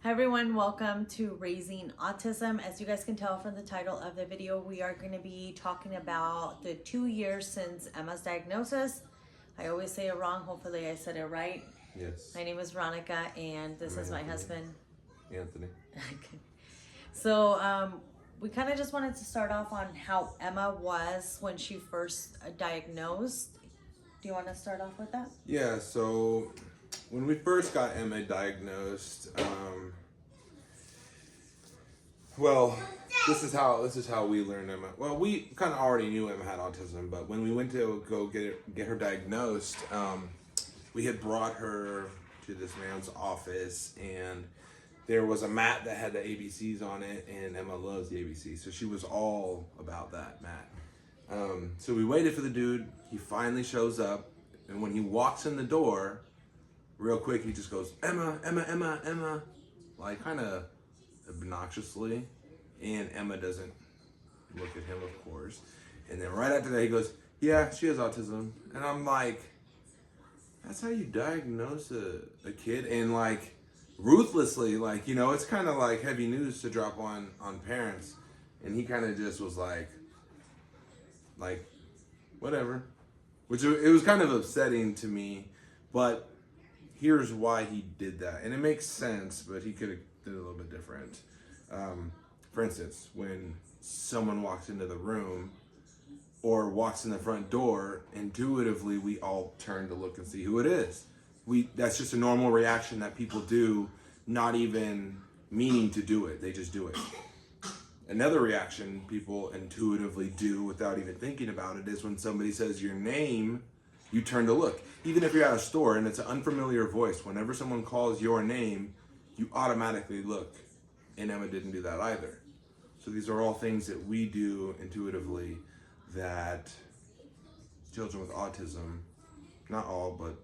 Hi everyone, welcome to Raising Autism. As you guys can tell from the title of the video, we are going to be talking about the 2 years since Emma's diagnosis. I always say it wrong, hopefully I said it right. Yes. My name is Veronica and this is my husband, Anthony. So we kind of just wanted to start off on how Emma was when she first diagnosed. Do you want to start off with that? Yeah, so when we first got Emma diagnosed, well, this is how we learned Emma. Well, we kind of already knew Emma had autism, but when we went to go get her diagnosed, we had brought her to this man's office, and there was a mat that had the ABCs on it, and Emma loves the ABCs, so she was all about that mat. So we waited for the dude. He finally shows up, and when he walks in the door, real quick, he just goes, Emma, Emma, Emma, Emma, like kind of obnoxiously, and Emma doesn't look at him, of course. And then right after that, he goes, yeah, she has autism. And I'm like, that's how you diagnose a kid? And like, ruthlessly, like, you know, it's kind of like heavy news to drop on parents. And he kind of just was like, whatever. Which it was kind of upsetting to me, but here's why he did that. And it makes sense, but he could have did it a little bit different. For instance, when someone walks into the room or walks in the front door, intuitively we all turn to look and see who it is. That's just a normal reaction that people do, not even meaning to do it. They just do it. Another reaction people intuitively do without even thinking about it is when somebody says your name, you turn to look. Even if you're at a store and it's an unfamiliar voice, whenever someone calls your name, you automatically look. And Emma didn't do that either. So these are all things that we do intuitively that children with autism, not all, but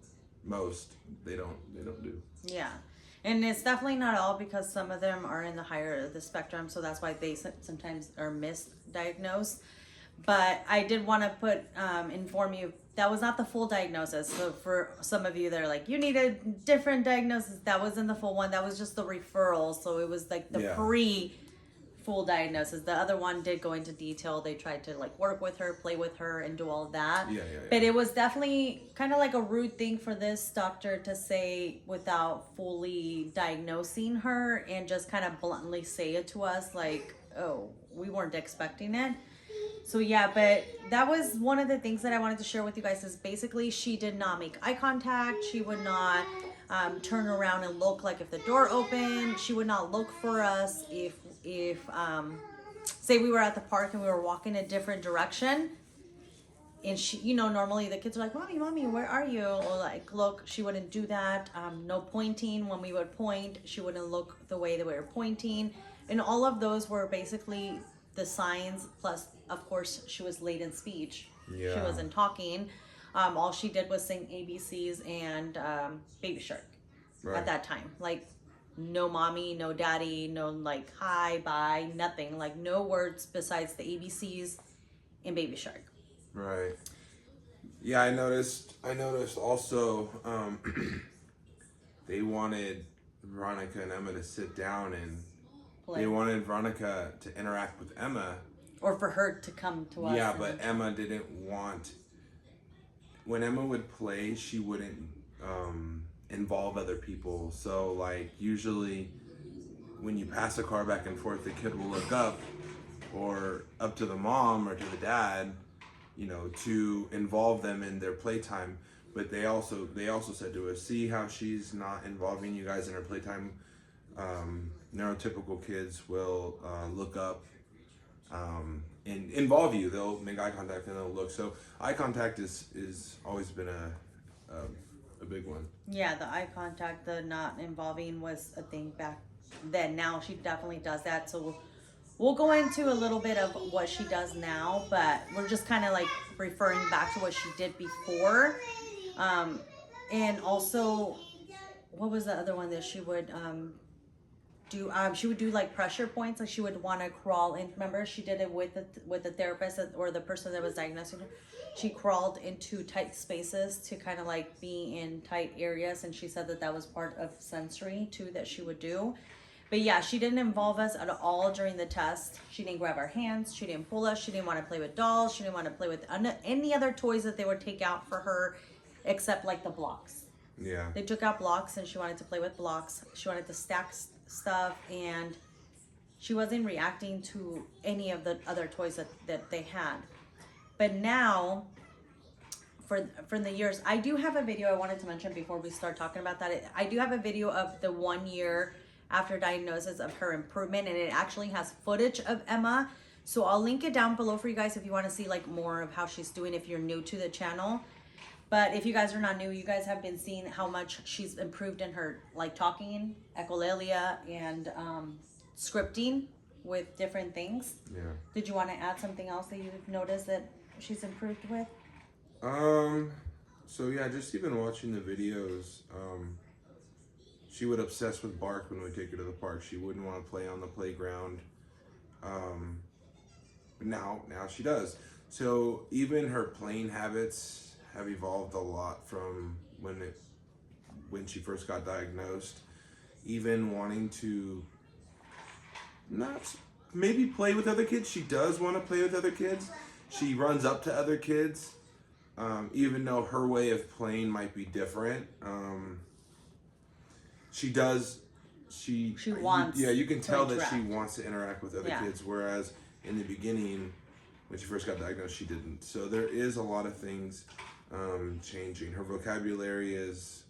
most, they don't do. Yeah. And it's definitely not all, because some of them are in the higher of the spectrum, so that's why they sometimes are misdiagnosed. But I did want to inform you, that was not the full diagnosis. So for some of you that are like, you need a different diagnosis, that wasn't the full one. That was just the referral. So it was like the pre-full diagnosis. The other one did go into detail. They tried to like work with her, play with her, and do all of that. But it was definitely kind of like a rude thing for this doctor to say without fully diagnosing her, and just kind of bluntly say it to us like, oh, we weren't expecting it. So yeah, but that was one of the things that I wanted to share with you guys, is basically she did not make eye contact. She would not turn around and look, like if the door opened. She would not look for us if say we were at the park and we were walking a different direction, and she, you know, normally the kids are like, mommy, where are you? Or like, look, she wouldn't do that. No pointing. When we would point, she wouldn't look the way that we were pointing. And all of those were basically the signs, plus of course she was late in speech. She wasn't talking. All she did was sing ABCs and Baby Shark at that time. Like, no mommy, no daddy, no like hi, bye, nothing. Like, no words besides the ABCs and Baby Shark. Right. Yeah, I noticed also they wanted Veronica and Emma to sit down, and they wanted Veronica to interact with Emma. Or for her to come to us. Yeah, but Emma didn't want... When Emma would play, she wouldn't involve other people. So, like, usually when you pass a car back and forth, the kid will look up, or up to the mom or to the dad, you know, to involve them in their playtime. But they also said to us, see how she's not involving you guys in her playtime. Neurotypical kids will look up and involve you. They'll make eye contact and they'll look. So eye contact is always been a big one. Yeah, the eye contact, the not involving was a thing back then. Now she definitely does that. So we'll go into a little bit of what she does now, but we're just kind of like referring back to what she did before. And also, what was the other one that she would do? She would do like pressure points. Like, she would want to crawl in. Remember, she did it with the therapist or the person that was diagnosing her. She crawled into tight spaces to kind of like be in tight areas, and she said that that was part of sensory too that she would do. But yeah, she didn't involve us at all during the test. She didn't grab our hands. She didn't pull us. She didn't want to play with dolls. She didn't want to play with any other toys that they would take out for her, except like the blocks. Yeah. They took out blocks and she wanted to play with blocks. She wanted to stack stuff, and she wasn't reacting to any of the other toys that they had. But now, for the years, I do have a video I wanted to mention before we start talking about that. I do have a video of the 1 year after diagnosis of her improvement, and it actually has footage of Emma. So I'll link it down below for you guys if you want to see like more of how she's doing if you're new to the channel. But if you guys are not new, you guys have been seeing how much she's improved in her like talking, echolalia, and scripting with different things. Yeah. Did you want to add something else that you've noticed that she's improved with? So yeah, just even watching the videos, she would obsess with bark when we take her to the park. She wouldn't want to play on the playground. But now she does. So even her playing habits have evolved a lot from when she first got diagnosed. Even wanting to not maybe play with other kids. She does want to play with other kids. She runs up to other kids, even though her way of playing might be different. She does. She wants. You can tell that she wants to interact with other kids. Whereas in the beginning, when she first got diagnosed, she didn't. So there is a lot of things changing. Her vocabulary is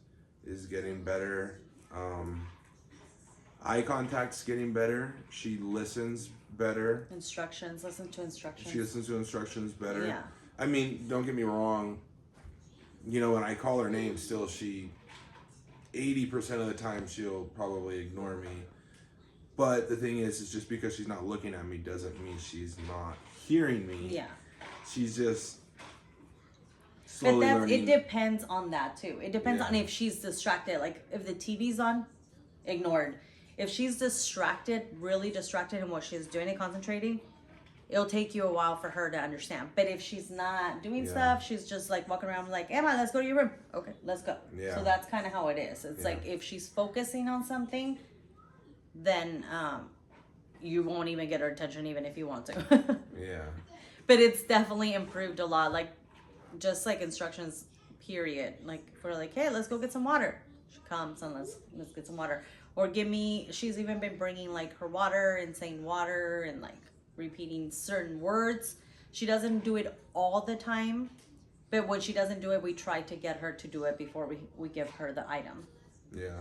getting better. Eye contact's getting better. She listens better. Listen to instructions. She listens to instructions better. Yeah. I mean, don't get me wrong. You know, when I call her name, still 80% of the time she'll probably ignore me. But the thing is just because she's not looking at me doesn't mean she's not hearing me. Yeah. She's just slowly learning. It depends on that too. It depends on if she's distracted. Like if the TV's on, ignored. If she's distracted, really distracted in what she's doing and concentrating, it'll take you a while for her to understand. But if she's not doing stuff, she's just like walking around like, Emma, let's go to your room. Okay, let's go. Yeah. So that's kind of how it is. It's like if she's focusing on something, then you won't even get her attention even if you want to. Yeah. But it's definitely improved a lot. Like just like instructions, period. Like if we're like, hey, let's go get some water. She comes and let's get some water. Or she's even been bringing like her water and saying water and like repeating certain words. She doesn't do it all the time, but when she doesn't do it, we try to get her to do it before we give her the item. Yeah.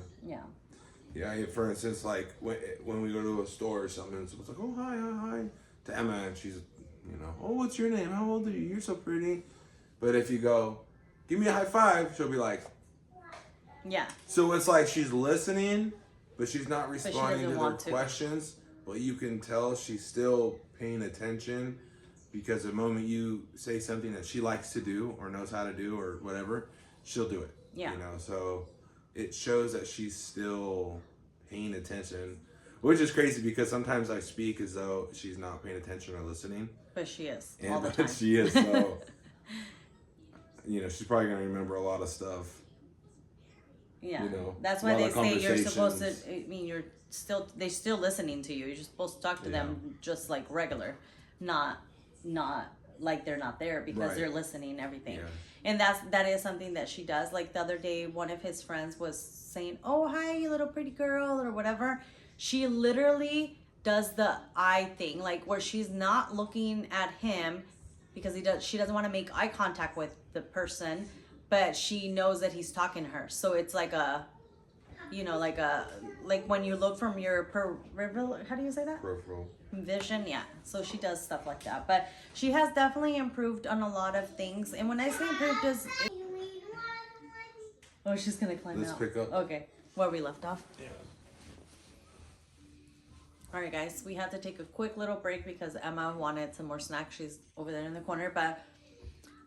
For instance, like when we go to a store or something, it's like, oh, hi to Emma, and she's, oh, what's your name? How old are you? You're so pretty. But if you go, give me a high five, she'll be like, yeah. So it's like she's listening, but she's not responding to their questions. But you can tell she's still paying attention because the moment you say something that she likes to do or knows how to do or whatever, she'll do it. Yeah. So it shows that she's still paying attention, which is crazy because sometimes I speak as though she's not paying attention or listening. But she is all the time. She is. So, she's probably going to remember a lot of stuff. Yeah. That's why they say you're supposed to, they're still listening to you. You're just supposed to talk to them just like regular, not like they're not there because they're listening and everything. Yeah. And that is something that she does. Like the other day, one of his friends was saying, oh, hi, you little pretty girl or whatever. She literally does the eye thing, like where she's not looking at him because she doesn't want to make eye contact with the person, but she knows that he's talking to her. So it's like like when you look from your peripheral, how do you say that? Peripheral vision. Yeah. So she does stuff like that, but she has definitely improved on a lot of things. And when I say improved, oh, she's gonna climb out. Let's pick up. Okay, where we left off. Yeah. All right, guys, we had to take a quick little break because Emma wanted some more snacks. She's over there in the corner, but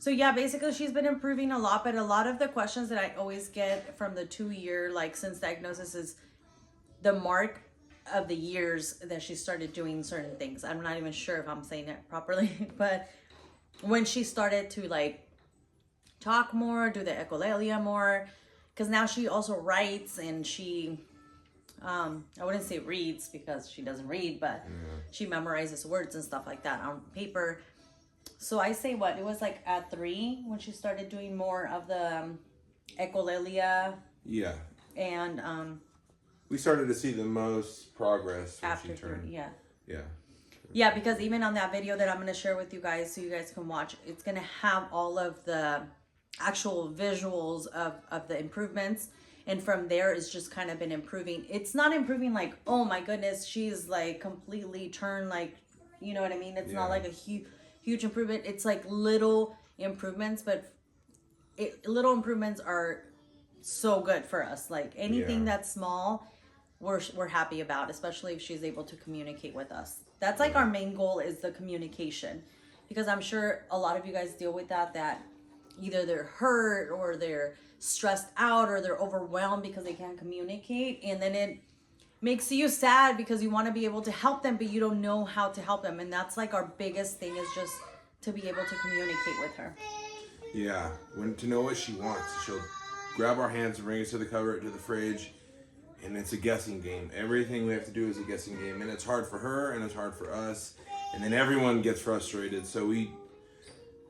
so yeah, basically she's been improving a lot, but a lot of the questions that I always get from the 2 year, like since diagnosis, is the mark of the years that she started doing certain things. I'm not even sure if I'm saying it properly, but when she started to like talk more, do the echolalia more, because now she also writes and she I wouldn't say reads because she doesn't read, but she memorizes words and stuff like that on paper. So I say what? It was like at 3 when she started doing more of the echolalia. Yeah. And we started to see the most progress when after she turned. Yeah. Yeah. Yeah, because even on that video that I'm going to share with you guys so you guys can watch, it's going to have all of the actual visuals of the improvements. And from there, it's just kind of been improving. It's not improving like, oh my goodness, she's like completely turned like, you know what I mean? It's not like a huge improvement. It's like little improvements, but little improvements are so good for us. Like anything that's small, we're happy about, especially if she's able to communicate with us. That's like our main goal is the communication, because I'm sure a lot of you guys deal with that either they're hurt or they're stressed out or they're overwhelmed because they can't communicate, and then it makes you sad because you want to be able to help them but you don't know how to help them. And that's like our biggest thing, is just to be able to communicate with her. Yeah, when to know what she wants. She'll grab our hands and bring us to the cupboard, to the fridge, and it's a guessing game. Everything we have to do is a guessing game, and it's hard for her and it's hard for us, and then everyone gets frustrated. So we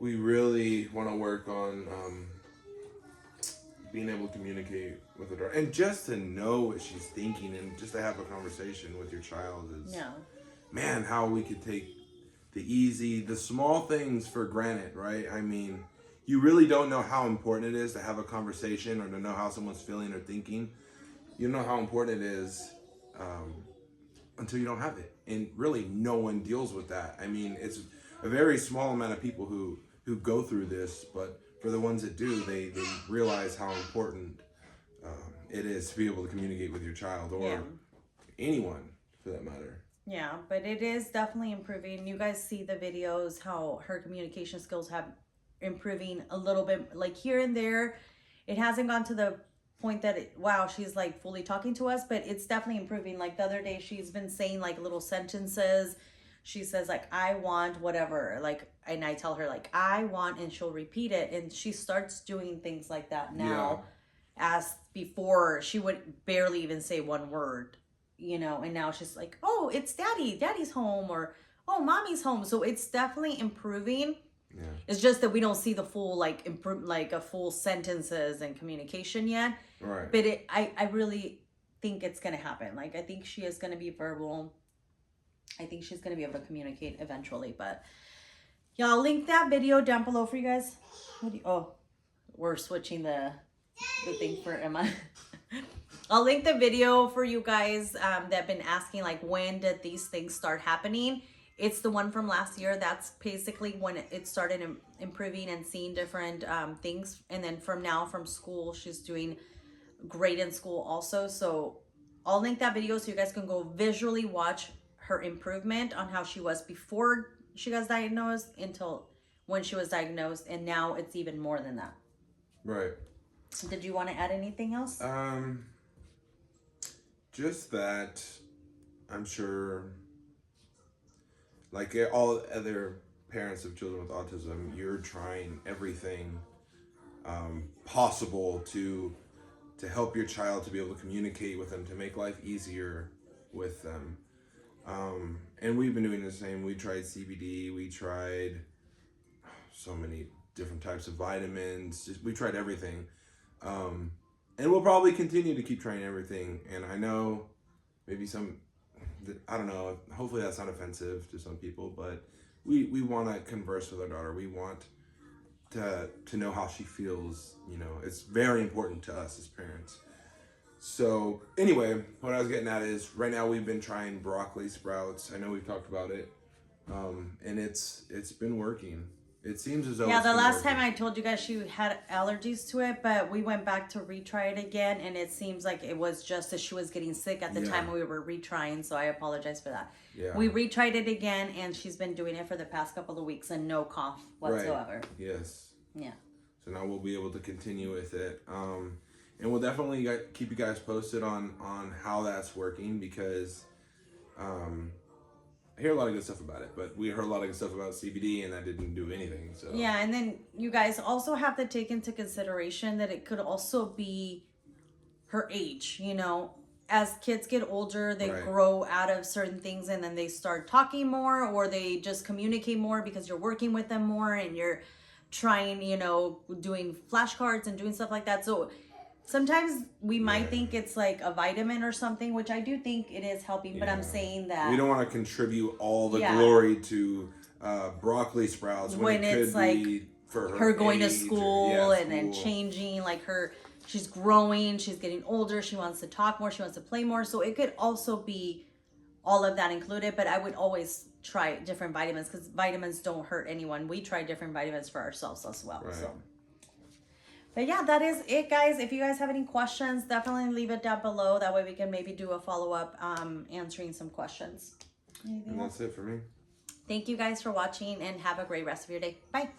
really want to work on being able to communicate with her daughter, and just to know what she's thinking, and just to have a conversation with your child is, man, how we could take the small things for granted, right? I mean, you really don't know how important it is to have a conversation or to know how someone's feeling or thinking. You don't know how important it is until you don't have it. And really, no one deals with that. I mean, it's a very small amount of people who go through this, but for the ones that do, they realize how important it is to be able to communicate with your child, or anyone for that matter. Yeah, but it is definitely improving. You guys see the videos, how her communication skills have improving a little bit, like here and there. It hasn't gone to the point that wow, she's like fully talking to us, but it's definitely improving. Like the other day, she's been saying like little sentences. She says like, I want whatever, like, and I tell her like, I want, and she'll repeat it, and she starts doing things like that now. As before, she would barely even say one word, you know, and now she's like, oh, it's daddy's home, or oh, mommy's home. So it's definitely improving. Yeah. It's just that we don't see the full like a full sentences and communication yet. Right. But I really think it's gonna happen. Like I think she is gonna be verbal. I think she's gonna be able to communicate eventually. But yeah, I'll link that video down below for you guys. We're switching the thing for Emma. I'll link the video for you guys that have been asking like, when did these things start happening? It's the one from last year. That's basically when it started improving and seeing different things. And then from school, she's doing great in school also. So I'll link that video so you guys can go visually watch her improvement on how she was before she got diagnosed until when she was diagnosed. And now it's even more than that. Right. Did you want to add anything else? Just that I'm sure, like all other parents of children with autism, you're trying everything possible to help your child to be able to communicate with them, to make life easier with them. And we've been doing the same. We tried CBD, we tried so many different types of vitamins, we tried everything. And we'll probably continue to keep trying everything. And I know maybe I don't know, hopefully that's not offensive to some people, but we want to converse with our daughter. We want to know how she feels, you know. It's very important to us as parents. So anyway, what I was getting at is right now we've been trying broccoli sprouts. I know we've talked about it, and it's been working. It seems as though the last time I told you guys she had allergies to it, but we went back to retry it again, and it seems like it was just as she was getting sick at the time we were retrying, so I apologize for that. Yeah. We retried it again, and she's been doing it for the past couple of weeks, and no cough whatsoever. Right. Yes. Yeah. So now we'll be able to continue with it. And we'll definitely keep you guys posted on how that's working, because I hear a lot of good stuff about it, but we heard a lot of good stuff about CBD, and that didn't do anything. So yeah, and then you guys also have to take into consideration that it could also be her age. You know, as kids get older, they Right. grow out of certain things and then they start talking more, or they just communicate more because you're working with them more and you're trying, you know, doing flashcards and doing stuff like that. So sometimes we might think it's like a vitamin or something, which I do think it is helping, but I'm saying that we don't want to contribute all the Yeah. glory to broccoli sprouts when it it's could like be for her going to age school or, and then changing, like she's growing, she's getting older, she wants to talk more, she wants to play more. So it could also be all of that included, but I would always try different vitamins because vitamins don't hurt anyone. We try different vitamins for ourselves as well. Right. So, but yeah, that is it, guys. If you guys have any questions, definitely leave it down below. That way we can maybe do a follow-up answering some questions. Anything And else? that's it for me. Thank you guys for watching and have a great rest of your day. Bye.